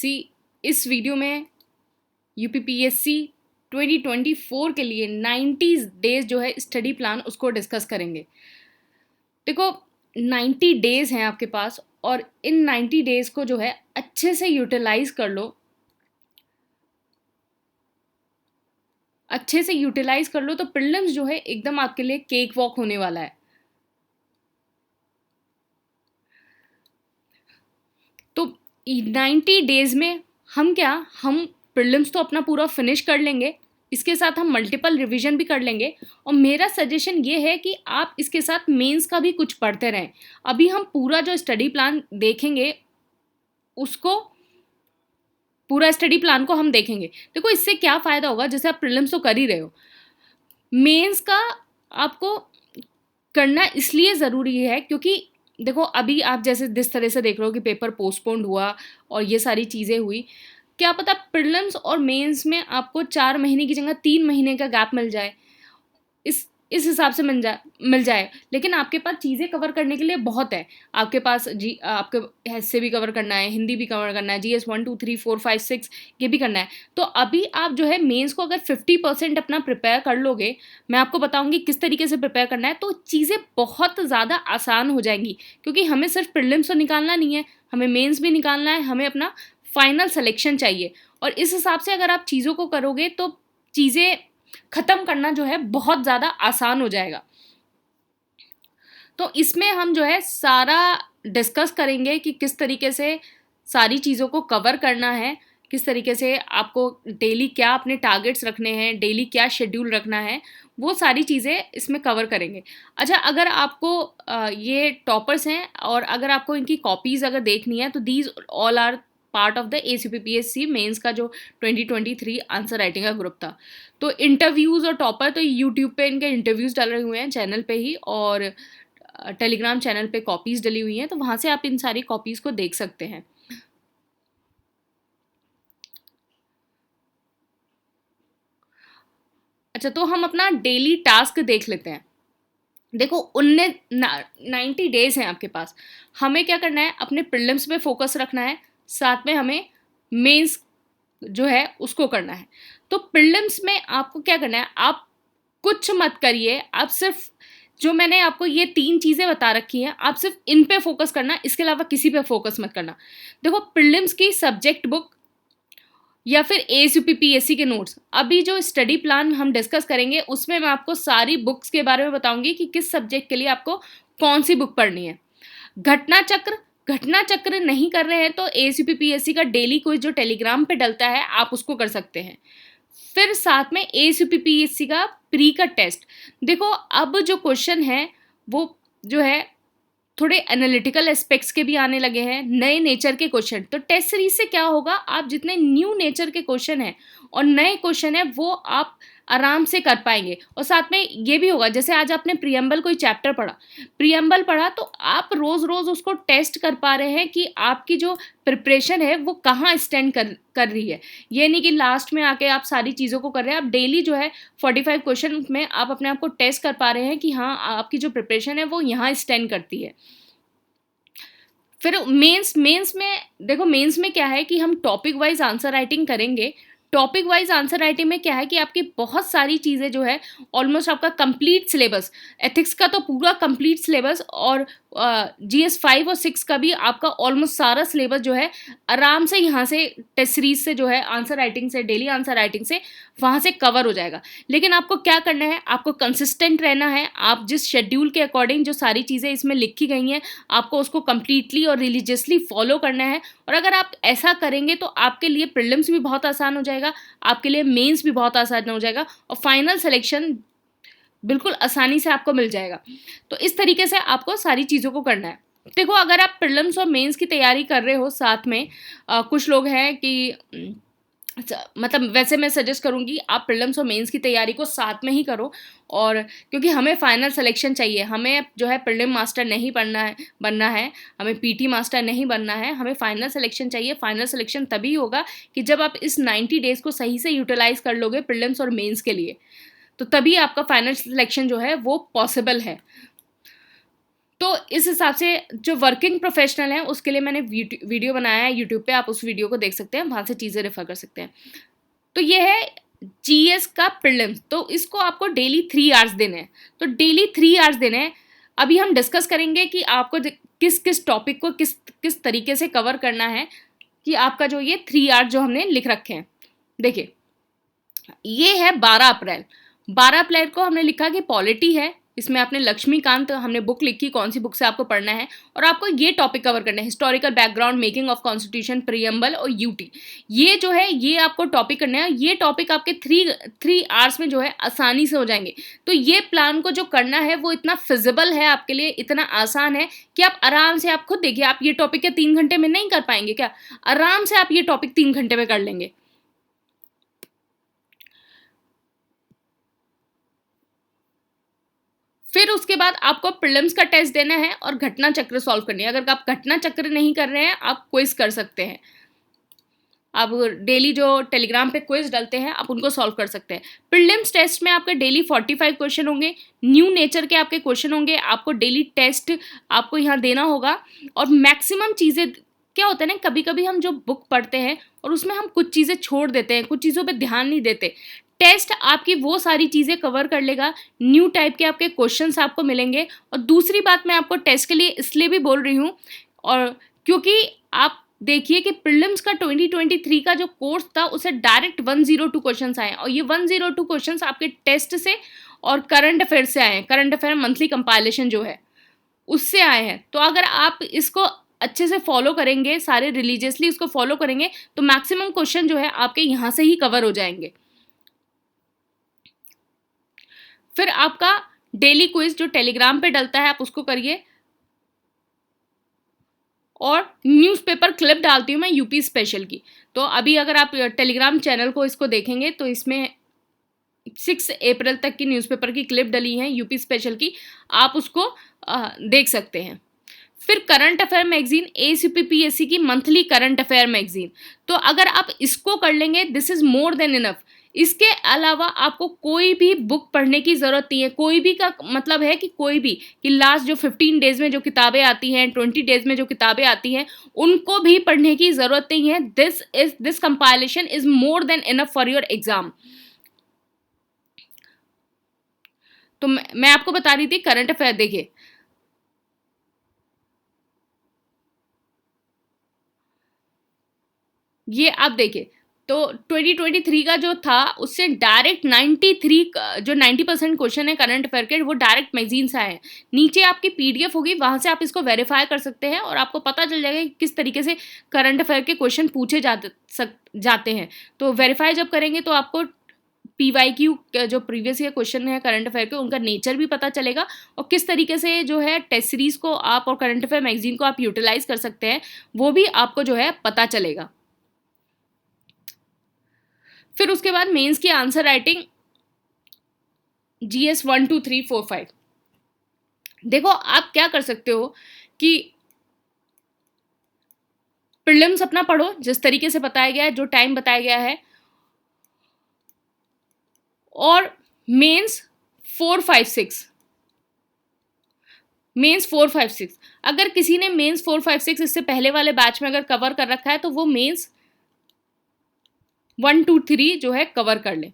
सी इस वीडियो में यूपीपीएससी 2024 के लिए 90 डेज जो है स्टडी प्लान उसको डिस्कस करेंगे। देखो 90 डेज हैं आपके पास और इन 90 डेज को जो है अच्छे से यूटिलाइज कर लो, अच्छे से यूटिलाइज कर लो तो प्रीलिम्स जो है एकदम आपके लिए केक वॉक होने वाला है। तो 90 डेज में हम प्रीलिम्स तो अपना पूरा फिनिश कर लेंगे, इसके साथ हम मल्टीपल रिवीजन भी कर लेंगे और मेरा सजेशन ये है कि आप इसके साथ मेंस का भी कुछ पढ़ते रहें। अभी हम पूरा जो स्टडी प्लान देखेंगे उसको पूरा स्टडी प्लान को हम देखेंगे। देखो इससे क्या फ़ायदा होगा, जैसे आप प्रीलिम्स तो कर ही रहे हो, मेंस का आपको करना इसलिए ज़रूरी है क्योंकि देखो अभी आप जैसे जिस तरह से देख रहे हो कि पेपर पोस्टपोन्ड हुआ और ये सारी चीज़ें हुई, क्या पता प्रीलिम्स और मेंस में आपको 4 महीने की जगह 3 महीने का गैप मिल जाए, इस हिसाब से मिल जाए। लेकिन आपके पास चीज़ें कवर करने के लिए बहुत है। आपके पास आपके हिस्से भी कवर करना है, हिंदी भी कवर करना है, जीएस 1 2 3 4 5 6 ये भी करना है। तो अभी आप जो है मेंस को अगर 50% अपना प्रिपेयर कर लोगे, मैं आपको बताऊंगी किस तरीके से प्रिपेयर करना है, तो चीज़ें बहुत ज़्यादा आसान हो जाएंगी। क्योंकि हमें सिर्फ प्रीलिम्स तो निकालना नहीं है, हमें मेंस भी निकालना है, हमें अपना फाइनल सिलेक्शन चाहिए। और इस हिसाब से अगर आप चीज़ों को करोगे तो चीज़ें ख़त्म करना जो है बहुत ज़्यादा आसान हो जाएगा। तो इसमें हम जो है सारा डिस्कस करेंगे कि किस तरीके से सारी चीज़ों को कवर करना है, किस तरीके से आपको डेली क्या अपने टारगेट्स रखने हैं, डेली क्या शेड्यूल रखना है, वो सारी चीज़ें इसमें कवर करेंगे। अच्छा, अगर आपको ये टॉपर्स हैं और अगर आपको इनकी कॉपीज़ अगर देखनी है तो these all are part of the ACPPSC mains का जो 2023 आंसर राइटिंग का ग्रुप था। तो इंटरव्यूज़ और टॉपर तो यूट्यूब पे इनके इंटरव्यूज़ डल रहे हुए हैं चैनल पे ही, और टेलीग्राम चैनल पे कॉपीज़ डली हुई हैं, तो वहाँ से आप इन सारी कॉपीज़ को देख सकते हैं। अच्छा, तो हम अपना डेली टास्क देख लेते हैं। देखो 90 डेज हैं आपके पास, हमें क्या करना है, अपने प्रीलिम्स पे फोकस रखना है, साथ में हमें मेंस जो है उसको करना है। तो प्रीलिम्स में आपको क्या करना है, आप कुछ मत करिए, आप सिर्फ जो मैंने आपको ये 3 चीज़ें बता रखी हैं, आप सिर्फ इन पे फोकस करना, इसके अलावा किसी पे फोकस मत करना। देखो प्रीलिम्स की सब्जेक्ट बुक या फिर एएसयूपीपीएससी के नोट्स, अभी जो स्टडी प्लान हम डिस्कस करेंगे उसमें मैं आपको सारी बुक्स के बारे में बताऊंगी कि किस सब्जेक्ट के लिए आपको कौन सी बुक पढ़नी है। घटना चक्र नहीं कर रहे हैं तो एएसयूपीपीएससी का डेली क्विज जो टेलीग्राम पे डलता है आप उसको कर सकते हैं। फिर साथ में एएसयूपीपीएससी का प्री का टेस्ट। देखो अब जो क्वेश्चन है वो जो है थोड़े एनालिटिकल एस्पेक्ट्स के भी आने लगे हैं, नए नेचर के क्वेश्चन। तो टेस्ट सीरीज से क्या होगा, आप जितने न्यू नेचर के क्वेश्चन हैं और नए क्वेश्चन है वो आप आराम से कर पाएंगे। और साथ में ये भी होगा, जैसे आज आपने प्रियम्बल कोई चैप्टर पढ़ा तो आप रोज रोज उसको टेस्ट कर पा रहे हैं कि आपकी जो प्रिपरेशन है वो कहाँ स्टैंड कर रही है। ये नहीं कि लास्ट में आके आप सारी चीज़ों को कर रहे हैं, आप डेली जो है 45 क्वेश्चन में आप अपने आप को टेस्ट कर पा रहे हैं कि हाँ आपकी जो प्रिपरेशन है वो यहाँ स्टैंड करती है। फिर मेंस में देखो, मेंस में क्या है कि हम टॉपिक वाइज आंसर राइटिंग करेंगे। टॉपिक वाइज आंसर राइटिंग में क्या है कि आपकी बहुत सारी चीज़ें जो है ऑलमोस्ट आपका कंप्लीट सिलेबस, एथिक्स का तो पूरा कंप्लीट सिलेबस और जीएस 5 और 6 का भी आपका ऑलमोस्ट सारा सिलेबस जो है आराम से यहाँ से टेस्ट सीरीज से जो है आंसर राइटिंग से, डेली आंसर राइटिंग से वहाँ से कवर हो जाएगा। लेकिन आपको क्या करना है, आपको कंसिस्टेंट रहना है। आप जिस शेड्यूल के अकॉर्डिंग जो सारी चीज़ें इसमें लिखी गई हैं आपको उसको कंप्लीटली और रिलीजियसली फॉलो करना है। और अगर आप ऐसा करेंगे तो आपके लिए प्रीलिम्स भी बहुत आसान हो जाएगा, आपके लिए मेंस भी बहुत आसान हो जाएगा और फाइनल सिलेक्शन बिल्कुल आसानी से आपको मिल जाएगा। तो इस तरीके से आपको सारी चीज़ों को करना है। देखो अगर आप प्रीलिम्स और मेंस की तैयारी कर रहे हो साथ में, कुछ लोग हैं कि मतलब वैसे मैं सजेस्ट करूँगी आप प्रीलिम्स और मेंस की तैयारी को साथ में ही करो। और क्योंकि हमें फाइनल सिलेक्शन चाहिए, हमें जो है प्रीलिम मास्टर नहीं बनना है, हमें पीटी मास्टर नहीं बनना है, हमें फाइनल सिलेक्शन चाहिए। फाइनल सिलेक्शन तभी होगा कि जब आप इस 90 डेज़ को सही से यूटिलाइज़ कर लोगे प्रीलिम्स और मेंस के लिए, तो तभी आपका फाइनल सिलेक्शन जो है वो पॉसिबल है। तो इस हिसाब से जो वर्किंग प्रोफेशनल हैं उसके लिए मैंने वीडियो बनाया है यूट्यूब पे, आप उस वीडियो को देख सकते हैं, वहाँ से चीज़ें रेफर कर सकते हैं। तो ये है जीएस का प्रीलिम्स। तो इसको आपको डेली 3 आवर्स देने हैं। तो डेली 3 आवर्स देने हैं। अभी हम डिस्कस करेंगे कि आपको किस किस टॉपिक को किस किस तरीके से कवर करना है, कि आपका जो ये 3 आवर्स जो हमने लिख रखे हैं। देखिए, ये है 12 अप्रैल। 12 अप्रैल को हमने लिखा कि पॉलिटी है, इसमें आपने लक्ष्मीकांत हमने बुक लिखी, कौन सी बुक से आपको पढ़ना है, और आपको ये टॉपिक कवर करना है, historical background, making of constitution, preamble और यूटी। ये जो है ये आपको टॉपिक करना है। ये टॉपिक आपके थ्री आवर्स में जो है आसानी से हो जाएंगे। तो ये प्लान को जो करना है वो इतना फिजिबल है आपके लिए, इतना आसान है कि आप आराम से, आप खुद देखिए, आप ये टॉपिक के 3 घंटे में नहीं कर पाएंगे क्या? आराम से आप ये टॉपिक 3 घंटे में कर लेंगे। फिर उसके बाद आपको प्रीलिम्स का टेस्ट देना है और घटना चक्र सॉल्व करनी है। अगर आप घटना चक्र नहीं कर रहे हैं, आप क्विज कर सकते हैं। आप डेली जो टेलीग्राम पे क्विज डालते हैं, आप उनको सॉल्व कर सकते हैं। प्रीलिम्स टेस्ट में आपके डेली 45 क्वेश्चन होंगे, न्यू नेचर के आपके क्वेश्चन होंगे, आपको डेली टेस्ट आपको यहाँ देना होगा। और मैक्सिमम चीज़ें क्या होता है ना, कभी कभी हम जो बुक पढ़ते हैं और उसमें हम कुछ चीज़ें छोड़ देते हैं, कुछ चीज़ों पे ध्यान नहीं देते। टेस्ट आपकी वो सारी चीज़ें कवर कर लेगा, न्यू टाइप के आपके क्वेश्चंस आपको मिलेंगे। और दूसरी बात, मैं आपको टेस्ट के लिए इसलिए भी बोल रही हूँ, और क्योंकि आप देखिए कि प्रीलिम्स का 2023 का जो कोर्स था उसे डायरेक्ट 102 क्वेश्चंस आए हैं, और ये 102 क्वेश्चंस आपके टेस्ट से और करंट अफेयर से आए हैं। करंट अफेयर मंथली कंपाइलेशन जो है उससे आए हैं। तो अगर आप इसको अच्छे से फॉलो करेंगे, सारे रिलीजियसली इसको फॉलो करेंगे, तो मैक्सिमम क्वेश्चन जो है आपके यहाँ से ही कवर हो जाएंगे। फिर आपका डेली क्विज जो टेलीग्राम पे डलता है, आप उसको करिए। और न्यूज़पेपर क्लिप डालती हूँ मैं यूपी स्पेशल की। तो अभी अगर आप टेलीग्राम चैनल को इसको देखेंगे तो इसमें 6 अप्रैल तक की न्यूज़पेपर की क्लिप डली है यूपी स्पेशल की, आप उसको देख सकते हैं। फिर करंट अफेयर मैगजीन, ACPPSC की मंथली करंट अफेयर मैगजीन। तो अगर आप इसको कर लेंगे, this is more than enough. इसके अलावा आपको कोई भी बुक पढ़ने की ज़रूरत नहीं है। कोई भी का मतलब है कि कोई भी, कि लास्ट जो 15 डेज़ में जो किताबें आती हैं, 20 डेज़ में जो किताबें आती हैं, उनको भी पढ़ने की ज़रूरत नहीं है। This compilation is more than enough for your exam. तो मैं आपको बता रही थी करंट अफेयर। देखिए, ये आप देखिए, तो 2023 का जो था उससे डायरेक्ट 90% क्वेश्चन है करंट अफेयर के, वो डायरेक्ट मैगजीन से आए हैं। नीचे आपकी PDF होगी, वहाँ से आप इसको वेरीफाई कर सकते हैं और आपको पता चल जाएगा कि किस तरीके से करंट अफेयर के क्वेश्चन पूछे जाते हैं। तो वेरीफाई जब करेंगे तो आपको PYQ जो प्रीवियस ईयर क्वेश्चन है करंट अफेयर के, उनका नेचर भी पता चलेगा, और किस तरीके से जो है टेस्ट सीरीज को आप और करंट अफेयर मैगजीन को आप यूटिलाइज कर सकते हैं, वो भी आपको जो है पता चलेगा। फिर उसके बाद मेंस की आंसर राइटिंग, GS 1 2 3 4 5। देखो, आप क्या कर सकते हो कि प्रीलिम्स अपना पढ़ो जिस तरीके से बताया गया है, जो टाइम बताया गया है, और मेंस 4 5 6, मेंस 4 5 6। अगर किसी ने मेंस 4 5 6 इससे पहले वाले बैच में अगर कवर कर रखा है, तो वो मेंस 1 2 3 जो है कवर कर ले,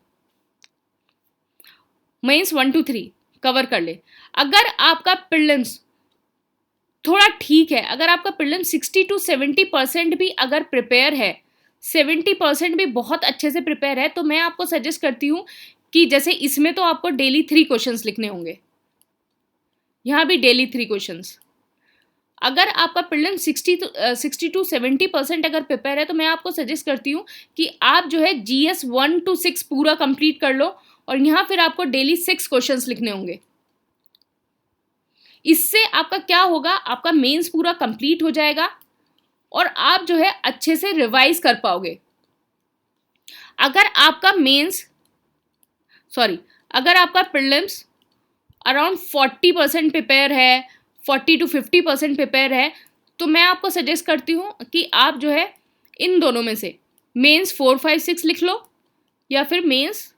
मेंस 1 2 3 कवर कर ले। अगर आपका प्रीलिम्स थोड़ा ठीक है, अगर आपका प्रीलिम्स 60 to 70% भी अगर प्रिपेयर है, 70% भी बहुत अच्छे से प्रिपेयर है, तो मैं आपको सजेस्ट करती हूँ कि जैसे इसमें तो आपको डेली 3 क्वेश्चंस लिखने होंगे, यहाँ भी डेली 3 क्वेश्चंस। अगर आपका प्रीलिम्स 60 to 70% अगर प्रिपेयर है, तो मैं आपको सजेस्ट करती हूँ कि आप जो है GS 1 to 6 पूरा कंप्लीट कर लो, और यहाँ फिर आपको डेली 6 क्वेश्चंस लिखने होंगे। इससे आपका क्या होगा, आपका मेंस पूरा कंप्लीट हो जाएगा और आप जो है अच्छे से रिवाइज कर पाओगे। अगर आपका अगर आपका प्रीलिम्स अराउंड 40% प्रिपेयर है, 40 to 50% प्रिपेयर है, तो मैं आपको सजेस्ट करती हूँ कि आप जो है इन दोनों में से मेंस 4 5 6 लिख लो, या फिर मेंस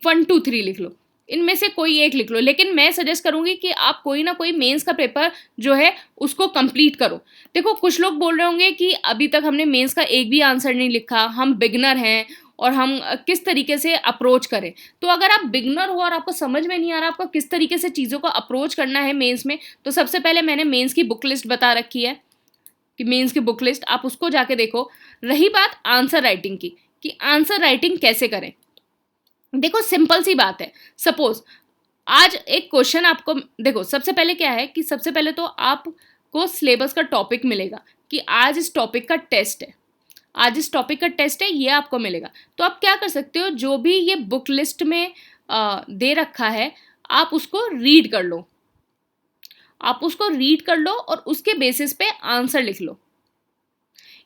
1 2 3 लिख लो। इनमें से कोई एक लिख लो, लेकिन मैं सजेस्ट करूंगी कि आप कोई ना कोई मेंस का पेपर जो है उसको कंप्लीट करो। देखो कुछ लोग बोल रहे होंगे कि अभी तक हमने मेंस का एक भी आंसर नहीं लिखा, हम बिगनर हैं और हम किस तरीके से अप्रोच करें। तो अगर आप बिगनर हो और आपको समझ में नहीं आ रहा आपको किस तरीके से चीज़ों को अप्रोच करना है मेंस में, तो सबसे पहले मैंने मेंस की बुक लिस्ट बता रखी है कि मेंस की बुक लिस्ट आप उसको जाके देखो। रही बात आंसर राइटिंग की कि आंसर राइटिंग कैसे करें, देखो सिंपल सी बात है। सपोज आज एक क्वेश्चन आपको, देखो सबसे पहले क्या है कि सबसे पहले तो आपको सिलेबस का टॉपिक मिलेगा कि आज इस टॉपिक का टेस्ट है, आज इस टॉपिक का टेस्ट है, ये आपको मिलेगा। तो आप क्या कर सकते हो, जो भी ये बुक लिस्ट में दे रखा है आप उसको रीड कर लो, आप उसको रीड कर लो और उसके बेसिस पे आंसर लिख लो।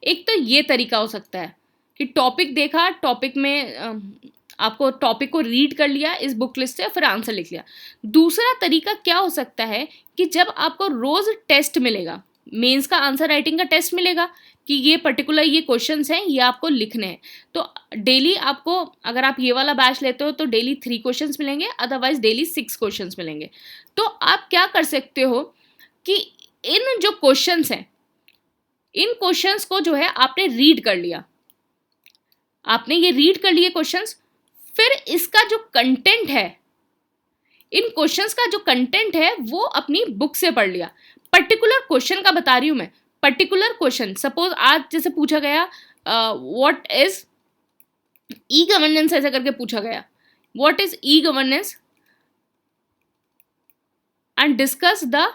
एक तो ये तरीका हो सकता है कि टॉपिक देखा, टॉपिक में आपको टॉपिक को रीड कर लिया इस बुक लिस्ट से, फिर आंसर लिख लिया। दूसरा तरीका क्या हो सकता है कि जब आपको रोज टेस्ट मिलेगा, मेंस का आंसर राइटिंग का टेस्ट मिलेगा कि ये पर्टिकुलर ये क्वेश्चंस हैं, ये आपको लिखने हैं, तो डेली आपको, अगर आप ये वाला बैच लेते हो तो डेली 3 क्वेश्चंस मिलेंगे, अदरवाइज डेली 6 क्वेश्चंस मिलेंगे। तो आप क्या कर सकते हो कि इन जो क्वेश्चंस हैं, इन क्वेश्चंस को जो है आपने रीड कर लिया, आपने ये रीड कर लिए क्वेश्चंस, फिर इसका जो कंटेंट है, इन क्वेश्चंस का जो कंटेंट है वो अपनी बुक से पढ़ लिया। पर्टिकुलर क्वेश्चन का बता रही हूं मैं, पर्टिकुलर क्वेश्चन, सपोज आज जैसे पूछा गया व्हाट इज ई गवर्नेंस, ऐसा करके पूछा गया what is e governance and discuss the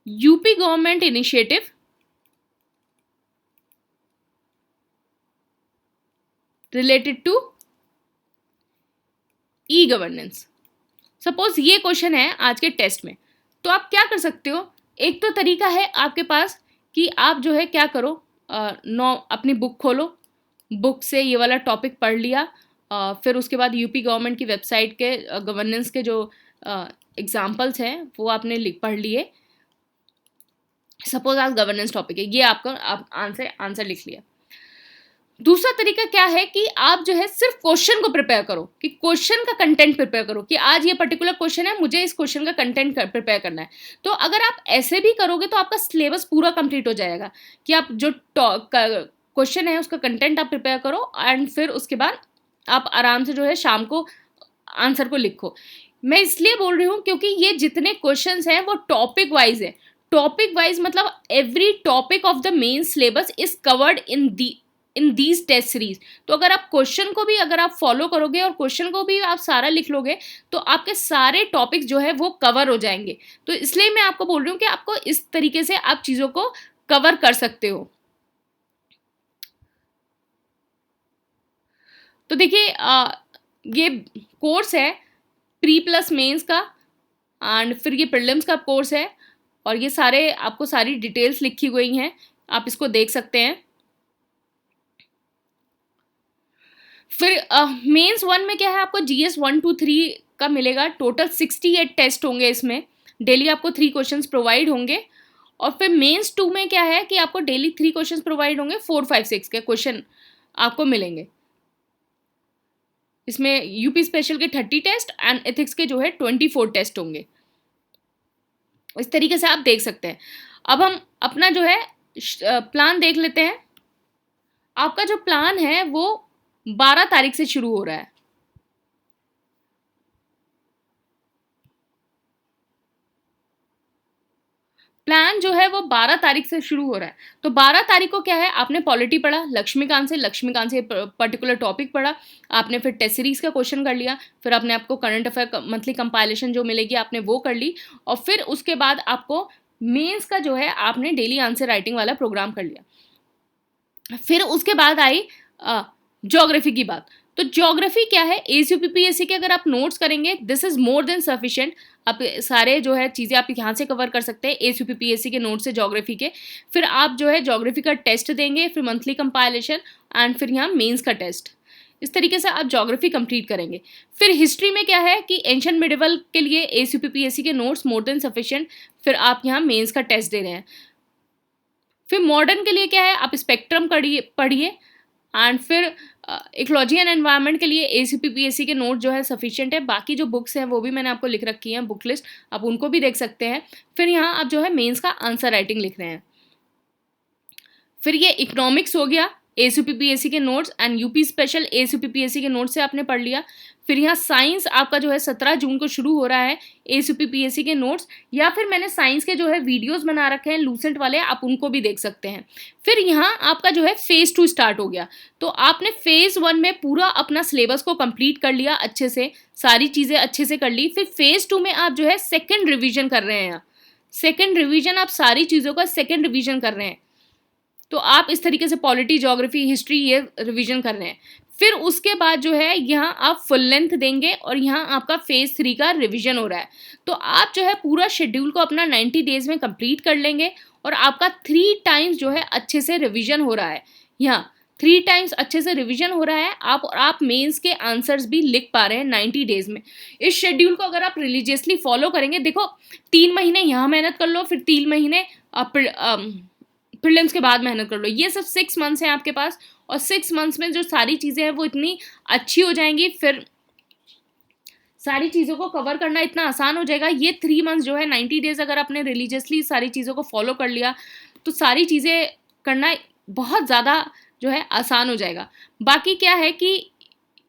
UP government initiative related to e governance. Suppose ये क्वेश्चन है आज के टेस्ट में, तो आप क्या कर सकते हो, एक तो तरीका है आपके पास कि आप जो है क्या करो, अपनी बुक खोलो, बुक से ये वाला टॉपिक पढ़ लिया, फिर उसके बाद यूपी गवर्नमेंट की वेबसाइट के गवर्नेंस के जो एग्जाम्पल्स हैं वो आपने पढ़ लिए। सपोज आज गवर्नेंस टॉपिक है, ये आपका आप आंसर लिख लिया। दूसरा तरीका क्या है कि आप जो है सिर्फ क्वेश्चन को प्रिपेयर करो, कि क्वेश्चन का कंटेंट प्रिपेयर करो कि आज ये पर्टिकुलर क्वेश्चन है, मुझे इस क्वेश्चन का कंटेंट प्रिपेयर करना है। तो अगर आप ऐसे भी करोगे तो आपका सिलेबस पूरा कंप्लीट हो जाएगा कि आप जो क्वेश्चन है उसका कंटेंट आप प्रिपेयर करो एंड फिर उसके बाद आप आराम से जो है शाम को आंसर को लिखो। मैं इसलिए बोल रही हूँ क्योंकि ये जितने क्वेश्चन हैं वो टॉपिक वाइज है, टॉपिक वाइज मतलब every topic of the main syllabus is covered in these test series. तो अगर आप क्वेश्चन को भी अगर आप फॉलो करोगे और क्वेश्चन को भी आप सारा लिख लोगे तो आपके सारे टॉपिक जो है वो कवर हो जाएंगे। तो इसलिए मैं आपको बोल रही हूँ कि आपको इस तरीके से आप चीज़ों को कवर कर सकते हो। तो देखिए ये कोर्स है प्री प्लस मेंस का एंड फिर ये प्रीलिम्स का कोर्स है और ये सारे आपको सारी डिटेल्स लिखी गई हैं, आप इसको देख सकते हैं। फिर मेंस 1 में क्या है, आपको जीएस 1 2 3 का मिलेगा, टोटल 68 टेस्ट होंगे इसमें, डेली आपको 3 क्वेश्चंस प्रोवाइड होंगे। और फिर मेंस 2 में क्या है कि आपको डेली 3 क्वेश्चंस प्रोवाइड होंगे, 4 5 6 के क्वेश्चन आपको मिलेंगे। इसमें यूपी स्पेशल के 30 टेस्ट एंड एथिक्स के जो है 24 टेस्ट होंगे। इस तरीके से आप देख सकते हैं। अब हम अपना जो है प्लान देख लेते हैं। आपका जो प्लान है वो 12 तारीख से शुरू हो रहा है। प्लान जो है वो 12 तारीख से शुरू हो रहा है। तो 12 तारीख को क्या है, आपने पॉलिटी पढ़ा लक्ष्मीकांत से पर्टिकुलर टॉपिक पढ़ा, आपने फिर टेस्ट सीरीज का क्वेश्चन कर लिया, फिर आपने आपको करंट अफेयर मंथली कंपाइलेशन जो मिलेगी आपने वो कर ली, और फिर उसके बाद आपको मेंस का जो है आपने डेली आंसर राइटिंग वाला प्रोग्राम कर लिया। फिर उसके बाद आई ज्योग्राफी की बात। तो ज्योग्राफी क्या है, एसीयूपीपीएससी के अगर आप नोट्स करेंगे this is more than sufficient, आप सारे जो है चीज़ें आप यहाँ से कवर कर सकते हैं एसीयूपीपीएससी के नोट्स से ज्योग्राफी के। फिर आप जो है ज्योग्राफी का टेस्ट देंगे, फिर मंथली कंपाइलेशन एंड फिर यहाँ मेंस का टेस्ट। इस तरीके से आप ज्योग्राफी कंप्लीट करेंगे। फिर हिस्ट्री में क्या है कि एंशिएंट मिडिवल के लिए एसीयूपीपीएससी के नोट्स मोर देन सफिशिएंट, फिर आप यहाँ मेंस का टेस्ट दे रहे हैं। फिर मॉडर्न के लिए क्या है, आप स्पेक्ट्रम पढ़िए एंड फिर इकोलॉजी एंड एनवायरनमेंट के लिए ACPPSC के नोट जो है सफिशिएंट है। बाकी जो बुक्स हैं वो भी मैंने आपको लिख रखी हैं, बुक लिस्ट, आप उनको भी देख सकते हैं। फिर यहाँ आप जो है मेंस का आंसर राइटिंग लिख रहे हैं। फिर ये इकोनॉमिक्स हो गया, ACPPSC के notes, and UP special ACPPSC के नोट्स से आपने पढ़ लिया। फिर यहाँ साइंस आपका जो है 17 जून को शुरू हो रहा है, ACPPSC के नोट्स, या फिर मैंने साइंस के जो है वीडियोस बना रखे हैं लूसेंट वाले, आप उनको भी देख सकते हैं। फिर यहाँ आपका जो है फेज़ 2 स्टार्ट हो गया। तो आपने फेज़ 1 में पूरा अपना सिलेबस को कंप्लीट कर लिया अच्छे से, सारी चीज़ें अच्छे से कर ली। फिर फेज़ 2 में आप जो है सेकेंड रिविजन कर रहे हैं। यहाँ सेकेंड रिविजन, आप सारी चीज़ों का सेकेंड रिविजन कर रहे हैं। तो आप इस तरीके से पॉलिटी, ज्योग्राफी, हिस्ट्री ये रिवीजन कर रहे हैं। फिर उसके बाद जो है यहाँ आप फुल लेंथ देंगे और यहाँ आपका फेज़ 3 का रिवीजन हो रहा है। तो आप जो है पूरा शेड्यूल को अपना 90 डेज में कंप्लीट कर लेंगे और आपका 3 टाइम्स जो है अच्छे से रिवीजन हो रहा है। यहाँ 3 टाइम्स अच्छे से रिवीजन हो रहा है आप मेंस के आंसर्स भी लिख पा रहे हैं 90 डेज में। इस शेड्यूल को अगर आप रिलीजियसली फॉलो करेंगे, देखो 3 महीने यहाँ मेहनत कर लो, फिर 3 महीने प्रीलिम्स के बाद मेहनत कर लो, ये सब 6 मंथ्स हैं आपके पास, और 6 मंथ्स में जो सारी चीज़ें हैं वो इतनी अच्छी हो जाएंगी, फिर सारी चीज़ों को कवर करना इतना आसान हो जाएगा। ये 3 मंथ्स जो है 90 डेज अगर आपने रिलीजियसली सारी चीज़ों को फॉलो कर लिया तो सारी चीज़ें करना बहुत ज़्यादा जो है आसान हो जाएगा। बाकी क्या है कि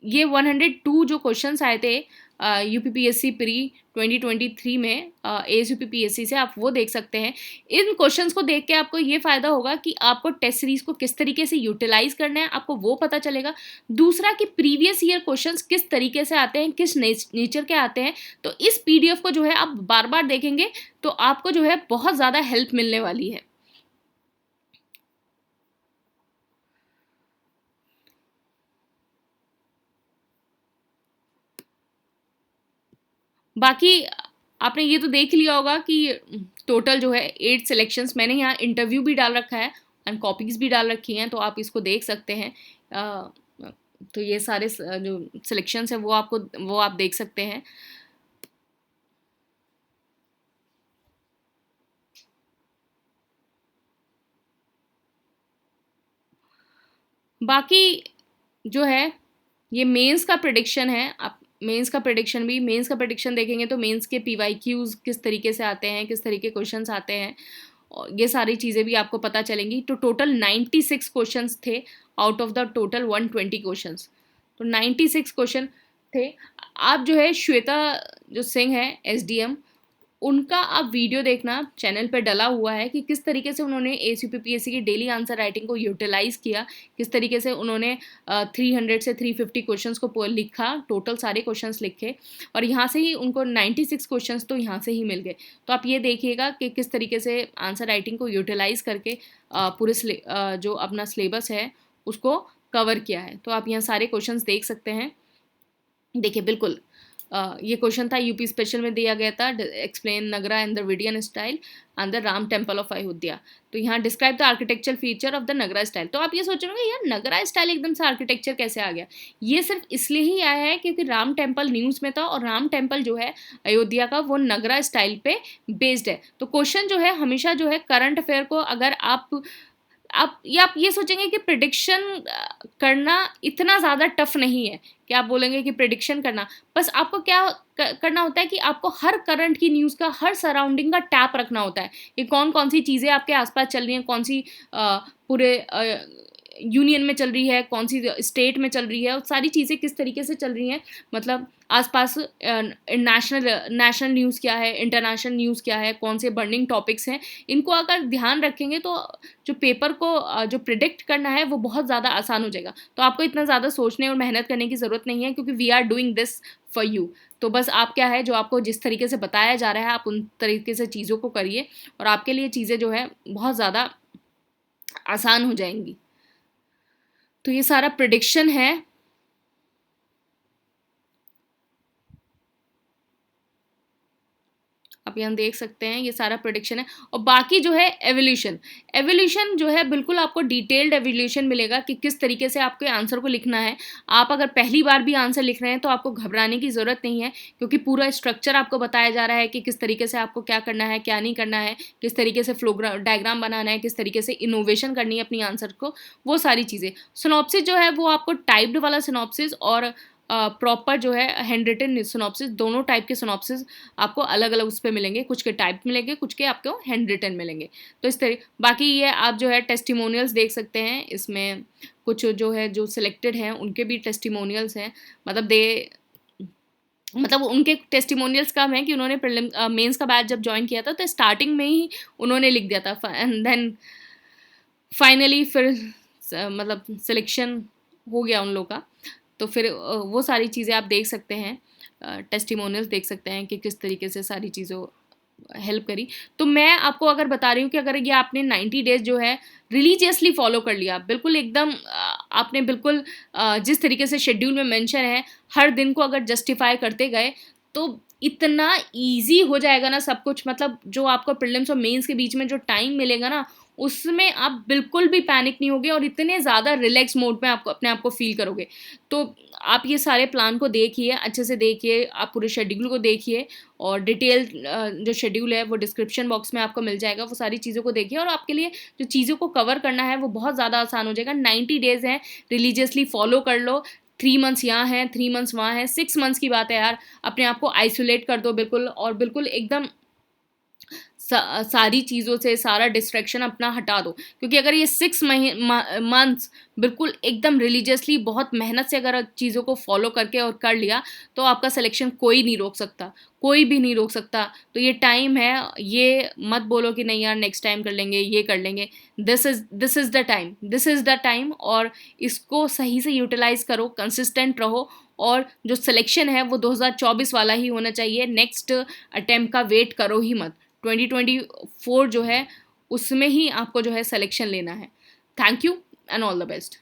ये 102 जो क्वेश्चंस आए थे UPPSC प्री 2023 में ASUPPSC से, आप वो देख सकते हैं। इन क्वेश्चंस को देख के आपको ये फ़ायदा होगा कि आपको टेस्ट सीरीज को किस तरीके से यूटिलाइज करना है, आपको वो पता चलेगा। दूसरा कि प्रीवियस ईयर क्वेश्चंस किस तरीके से आते हैं, किस नेचर के आते हैं, तो इस PDF को जो है आप बार बार देखेंगे तो आपको जो है बहुत ज़्यादा हेल्प मिलने वाली है। बाकी आपने ये तो देख लिया होगा कि टोटल जो है 8 सिलेक्शंस, मैंने यहाँ इंटरव्यू भी डाल रखा है एंड कॉपीज़ भी डाल रखी हैं, तो आप इसको देख सकते हैं। तो ये सारे जो सिलेक्शंस हैं वो आप देख सकते हैं। बाकी जो है ये मेंस का प्रेडिक्शन है, आप मेंस का प्रेडिक्शन देखेंगे तो मेंस के PYQs किस तरीके से आते हैं, किस तरीके क्वेश्चंस आते हैं, और ये सारी चीज़ें भी आपको पता चलेंगी। तो टोटल 96 क्वेश्चंस थे out of the total 120 questions, तो 96 क्वेश्चन थे। आप जो है श्वेता जो सिंह है SDM, उनका आप वीडियो देखना, चैनल पे डला हुआ है कि किस तरीके से उन्होंने ACPPSC की डेली आंसर राइटिंग को यूटिलाइज़ किया, किस तरीके से उन्होंने 300 से 350 क्वेश्चंस को लिखा, टोटल सारे क्वेश्चंस लिखे, और यहाँ से ही उनको 96 क्वेश्चंस तो यहाँ से ही मिल गए। तो आप ये देखिएगा कि किस तरीके से आंसर राइटिंग को यूटिलाइज़ करके पूरे जो अपना सिलेबस है उसको कवर किया है। तो आप यहाँ सारे क्वेश्चंस देख सकते हैं। देखिए बिल्कुल ये क्वेश्चन था यूपी स्पेशल में दिया गया था, explain Nagara and Dravidian style and the Ram temple of Ayodhya. तो यहाँ describe the architecture feature of the Nagara style. तो आप ये सोच रहे होंगे यार नगरा स्टाइल एकदम से आर्किटेक्चर कैसे आ गया, ये सिर्फ इसलिए ही आया है क्योंकि राम टेम्पल न्यूज़ में था, और राम टेम्पल जो है अयोध्या का वो नगरा स्टाइल पे बेस्ड है। तो क्वेश्चन जो है हमेशा जो है करंट अफेयर को अगर आप ये सोचेंगे कि प्रिडिक्शन करना इतना ज़्यादा टफ नहीं है कि आप बोलेंगे कि प्रिडिक्शन करना, बस आपको क्या करना होता है कि आपको हर करंट की न्यूज़ का, हर सराउंडिंग का टैप रखना होता है कि कौन कौन सी चीज़ें आपके आसपास चल रही हैं, कौन सी पूरे यूनियन में चल रही है, कौन सी स्टेट में चल रही है, और सारी चीज़ें किस तरीके से चल रही हैं, मतलब आसपास नेशनल न्यूज़ क्या है, इंटरनेशनल न्यूज़ क्या है, कौन से बर्निंग टॉपिक्स हैं, इनको अगर ध्यान रखेंगे तो जो पेपर को जो प्रिडिक्ट करना है वो बहुत ज़्यादा आसान हो जाएगा। तो आपको इतना ज़्यादा सोचने और मेहनत करने की ज़रूरत नहीं है, क्योंकि we are doing this for you. तो बस आप क्या है, जो आपको जिस तरीके से बताया जा रहा है आप उन तरीके से चीज़ों को करिए और आपके लिए चीज़ें जो है बहुत ज़्यादा आसान हो जाएंगी। तो ये सारा प्रिडिक्शन है। आप यहाँ देख सकते हैं, ये सारा प्रेडिक्शन है। और बाकी जो है एवोल्यूशन जो है बिल्कुल आपको डिटेल्ड एवोल्यूशन मिलेगा कि किस तरीके से आपके आंसर को लिखना है। आप अगर पहली बार भी आंसर लिख रहे हैं तो आपको घबराने की ज़रूरत नहीं है, क्योंकि पूरा स्ट्रक्चर आपको बताया जा रहा है कि किस तरीके से आपको क्या करना है, क्या नहीं करना है, किस तरीके से फ्लो डायग्राम बनाना है, किस तरीके से इनोवेशन करनी है अपनी आंसर को, वो सारी चीज़ें। सिनॉप्सिस जो है वो आपको टाइप्ड वाला सिनॉप्सिस और प्रॉपर जो है हैंड रिटन सिनॉप्सिस, दोनों टाइप के सिनॉप्सिस आपको अलग अलग उस पर मिलेंगे। कुछ के टाइप मिलेंगे, कुछ के आपको हैंड रिटन मिलेंगे। तो इस तरह बाकी ये आप जो है टेस्टिमोनियल्स देख सकते हैं, इसमें कुछ जो है जो सिलेक्टेड हैं उनके भी टेस्टिमोनियल्स हैं। मतलब उनके टेस्टिमोनियल्स कम है कि उन्होंने प्रीलिम मेंस का बैच जब ज्वाइन किया था तो स्टार्टिंग में ही उन्होंने लिख दिया था, एंड देन फाइनली फिर मतलब सिलेक्शन हो गया उन लोग का। तो फिर वो सारी चीज़ें आप देख सकते हैं, टेस्टिमोनियल्स देख सकते हैं कि किस तरीके से सारी चीज़ों हेल्प करी। तो मैं आपको अगर बता रही हूँ कि अगर ये आपने 90 डेज जो है रिलीजियसली फॉलो कर लिया, बिल्कुल एकदम आपने बिल्कुल जिस तरीके से शेड्यूल में मेंशन है हर दिन को अगर जस्टिफाई करते गए, तो इतना ईजी हो जाएगा ना सब कुछ। मतलब जो आपको प्रीलिम्स और मेंस के बीच में जो टाइम मिलेगा ना, उसमें आप बिल्कुल भी पैनिक नहीं होगे और इतने ज़्यादा रिलैक्स मोड में आपको अपने आप को फील करोगे। तो आप ये सारे प्लान को देखिए, अच्छे से देखिए, आप पूरे शेड्यूल को देखिए, और डिटेल जो शेड्यूल है वो डिस्क्रिप्शन बॉक्स में आपको मिल जाएगा। वो सारी चीज़ों को देखिए और आपके लिए जो चीज़ों को कवर करना है वो बहुत ज़्यादा आसान हो जाएगा। 90 डेज़ हैं, रिलीजियसली फॉलो कर लो। 3 मंथ्स यहाँ हैं, 3 मंथ्स वहाँ हैं, 6 मंथ्स की बात है यार। अपने आप को आइसोलेट कर दो बिल्कुल, और बिल्कुल एकदम सारी चीज़ों से सारा डिस्ट्रैक्शन अपना हटा दो। क्योंकि अगर ये 6 मंथ्स बिल्कुल एकदम रिलीजियसली बहुत मेहनत से अगर चीज़ों को फॉलो करके और कर लिया, तो आपका सिलेक्शन कोई नहीं रोक सकता, कोई भी नहीं रोक सकता। तो ये टाइम है, ये मत बोलो कि नहीं यार नेक्स्ट टाइम कर लेंगे, ये कर लेंगे। This is the time, this is the time. और इसको सही से यूटिलाइज़ करो, कंसिस्टेंट रहो, और जो सिलेक्शन है वो 2024 वाला ही होना चाहिए। नेक्स्ट अटेम्प्ट का वेट करो ही मत। 2024 जो है उसमें ही आपको जो है सिलेक्शन लेना है। Thank you and all the best.